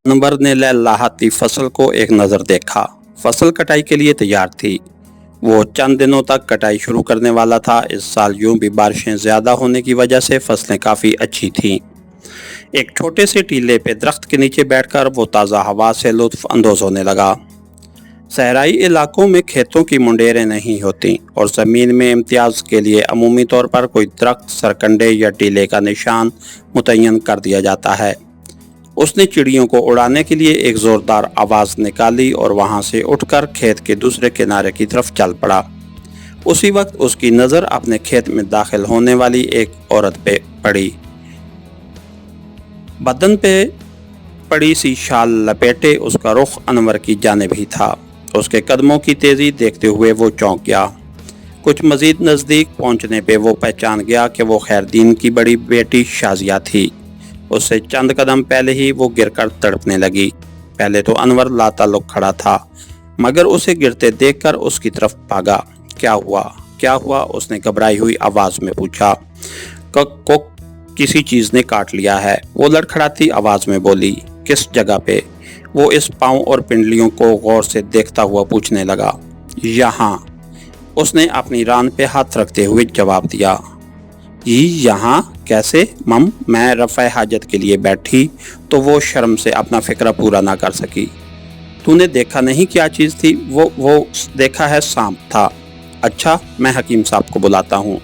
अनवर ने लहलहाती फसल को एक नज़र देखा। फसल कटाई के लिए तैयार थी। वो चंद दिनों तक कटाई शुरू करने वाला था। इस साल यूं भी बारिशें ज़्यादा होने की वजह से फसलें काफ़ी अच्छी थीं। एक छोटे से टीले पे दरख्त के नीचे बैठकर वो ताज़ा हवा से लुत्फ अंदोज होने लगा। सहराई इलाकों में खेतों की मुंडेरें नहीं होती और ज़मीन में इम्तियाज़ के लिए अमूमी तौर पर कोई दरख्त, सरकंडे या टीले का निशान मुतय्यन कर दिया जाता है। उसने चिड़ियों को उड़ाने के लिए एक ज़ोरदार आवाज़ निकाली और वहां से उठकर खेत के दूसरे किनारे की तरफ चल पड़ा। उसी वक्त उसकी नज़र अपने खेत में दाखिल होने वाली एक औरत पे पड़ी। बदन पे पड़ी सी शाल लपेटे उसका रुख अनवर की जानिब ही था। उसके कदमों की तेज़ी देखते हुए वो चौंक गया। कुछ मज़ीद नज़दीक पहुंचने पे वो पहचान गया कि वो खैरदीन की बड़ी बेटी शाजिया थी। उससे चंद कदम पहले ही वो गिरकर तड़पने लगी। पहले तो अनवर लाताल्लुक खड़ा था, मगर उसे गिरते देखकर उसकी तरफ भागा। क्या हुआ, क्या हुआ? उसने घबराई हुई आवाज़ में पूछा। को किसी चीज़ ने काट लिया है, वो लड़खड़ाती आवाज़ में बोली। किस जगह पे? वो इस पाँव और पिंडलियों को गौर से देखता हुआ पूछने लगा। यहाँ, उसने अपनी रान पे हाथ रखते हुए जवाब दिया। यहाँ कैसे मम? मैं रफ़ा हाजत के लिए बैठी तो वो शर्म से अपना फ़िक्र पूरा ना कर सकी। तूने देखा नहीं क्या चीज़ थी? वो देखा है, सांप था। अच्छा, मैं हकीम साहब को बुलाता हूँ।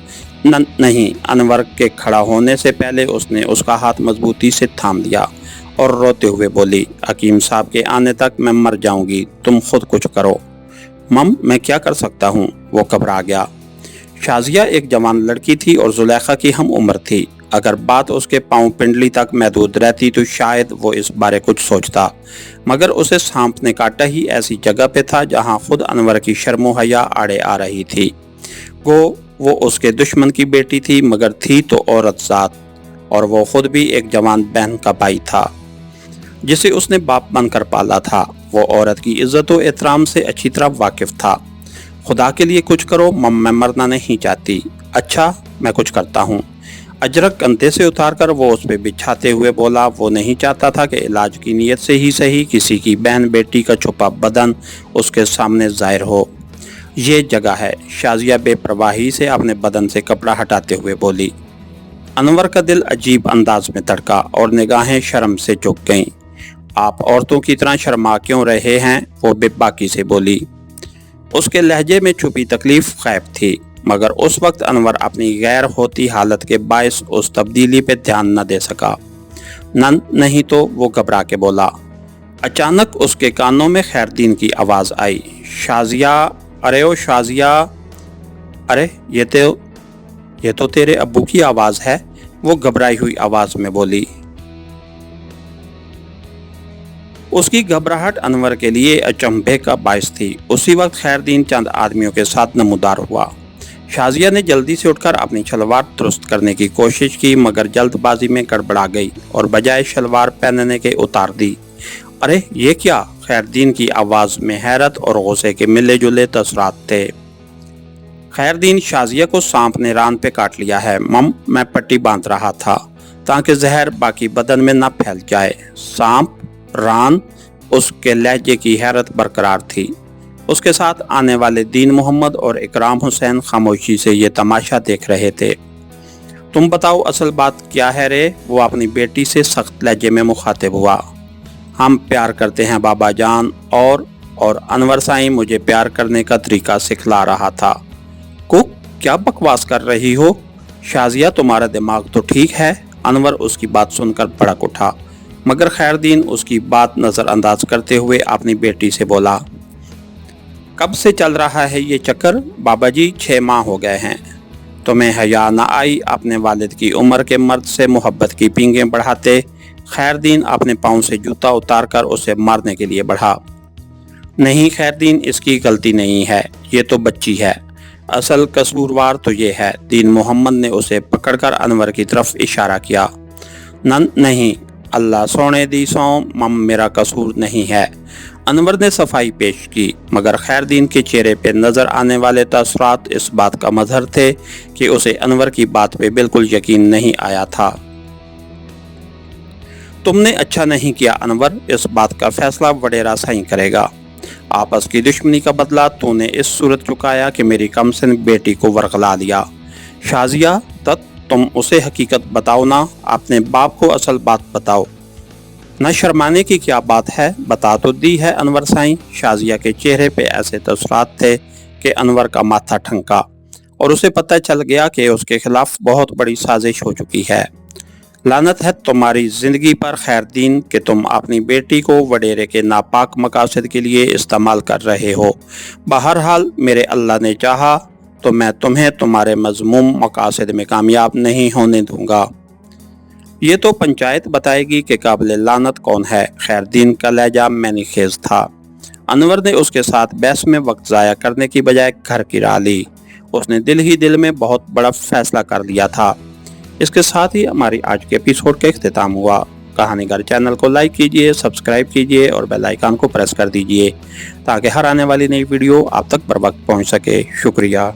नहीं, अनवर के खड़ा होने से पहले उसने उसका हाथ मजबूती से थाम लिया और रोते हुए बोली, हकीम साहब के आने तक मैं मर जाऊंगी, तुम खुद कुछ करो। मम, मैं क्या कर सकता हूँ? वो घबरा गया। शाजिया एक जवान लड़की थी और जुलेखा की हम उम्र थी। अगर बात उसके पाँव पिंडली तक महदूद रहती तो शायद वो इस बारे कुछ सोचता, मगर उसे सांप ने काटा ही ऐसी जगह पे था जहाँ खुद अनवर की शर्मो हया आड़े आ रही थी। वो उसके दुश्मन की बेटी थी, मगर थी तो औरत ज़ात, और वो खुद भी एक जवान बहन का भाई था जिसे उसने बाप बनकर पाला था। वो औरत की इज्जत और एहतराम से अच्छी तरह वाकिफ था। खुदा के लिए कुछ करो मम, मैं मरना नहीं चाहती। अच्छा, मैं कुछ करता हूँ। अजरक कंधे से उतारकर वो उस पर बिछाते हुए बोला। वो नहीं चाहता था कि इलाज की नीयत से ही सही किसी की बहन बेटी का छुपा बदन उसके सामने जाहिर हो। ये जगह है। शाजिया बेपरवाही से अपने बदन से कपड़ा हटाते हुए बोली। अनवर का दिल अजीब अंदाज में धड़का और निगाहें शर्म से झुक गईं। आप औरतों की तरह शर्मा क्यों रहे हैं? वो बेबाकी से बोली। उसके लहजे में छुपी तकलीफ गायब थी, मगर उस वक्त अनवर अपनी गैर होती हालत के बायस उस तब्दीली पे ध्यान न दे सका। नहीं तो, वो घबरा के बोला। अचानक उसके कानों में खैरदीन की आवाज़ आई। शाजिया, अरे ओ शाजिया, अरे ये तो तेरे अब्बू की आवाज़ है। वो घबराई हुई आवाज़ में बोली। उसकी घबराहट अनवर के लिए अचंभे का बायस थी। उसी वक्त खैरदीन चंद आदमियों के साथ नमूदार हुआ। शाजिया ने जल्दी से उठकर अपनी शलवार दुरुस्त करने की कोशिश की, मगर जल्दबाजी में गड़बड़ा गई और बजाय शलवार पहनने के उतार दी। अरे ये क्या? खैरदीन की आवाज़ में हैरत और गुस्से के मिले जुले तसरात थे। खैरदीन, शाजिया को सांप ने रान पे काट लिया है मम। मैं पट्टी बांध रहा था ताकि जहर बाकी बदन में न फैल जाए। सांप? रान? उसके लहजे की हैरत बरकरार थी। उसके साथ आने वाले दीन मोहम्मद और इकराम हुसैन खामोशी से ये तमाशा देख रहे थे। तुम बताओ, असल बात क्या है रे? वो अपनी बेटी से सख्त लहजे में मुखातिब हुआ। हम प्यार करते हैं बाबा जान, और अनवर साईं मुझे प्यार करने का तरीका सिखला रहा था। क्या बकवास कर रही हो? शाजिया, तुम्हारा दिमाग तो ठीक है। अनवर उसकी बात सुनकर भड़क उठा, मगर खैरदीन उसकी बात नज़रअंदाज करते हुए अपनी बेटी से बोला। कब से चल रहा है ये चक्कर? बाबा जी, 6 माह हो गए हैं। तुम्हें हया न आई अपने वालिद की उम्र के मर्द से मोहब्बत की पींगें बढ़ाते? खैरदीन अपने पाँव से जूता उतारकर उसे मारने के लिए बढ़ा। नहीं खैरदीन, इसकी गलती नहीं है, ये तो बच्ची है। असल कसूरवार तो ये है। दीन मोहम्मद ने उसे पकड़कर अनवर की तरफ इशारा किया। नहीं, अल्लाह सोने दी सौ मम, मेरा कसूर नहीं है। अनवर ने सफाई पेश की, मगर खैरदीन के चेहरे पे नज़र आने वाले तसरात इस बात का मजहर थे कि उसे अनवर की बात पे बिल्कुल यकीन नहीं आया था। तुमने अच्छा नहीं किया अनवर, इस बात का फैसला वडेरा साईं करेगा। आपस की दुश्मनी का बदला तूने इस सूरत चुकाया कि मेरी कमसिन बेटी को वरगला दिया। शाजिया तत् तुम उसे हकीकत बताओ ना, अपने बाप को असल बात बताओ। न शर्माने की क्या बात है, बता तो दी है अनवर साईं। शाजिया के चेहरे पे ऐसे तसरात थे कि अनवर का माथा ठनका और उसे पता चल गया कि उसके खिलाफ बहुत बड़ी साजिश हो चुकी है। लानत है तुम्हारी जिंदगी पर खैरदीन कि तुम अपनी बेटी को वडेरे के नापाक मकासद के लिए इस्तेमाल कर रहे हो। बहरहाल मेरे अल्लाह ने चाहा तो मैं तुम्हें तुम्हारे मजमूम मकासद में कामयाब नहीं होने दूंगा। ये तो पंचायत बताएगी कि काबिल लानत कौन है। खैरदीन का लहजा मैनी खेज था। अनवर ने उसके साथ बहस में वक्त ज़ाया करने की बजाय घर की राह ली। उसने दिल ही दिल में बहुत बड़ा फैसला कर लिया था। इसके साथ ही हमारी आज के एपिसोड का इख्तिताम हुआ। कहानीगर चैनल को लाइक कीजिए, सब्सक्राइब कीजिए और बेल आइकन को प्रेस कर दीजिए ताकि हर आने वाली नई वीडियो आप तक बर वक्त पहुँच सके। शुक्रिया।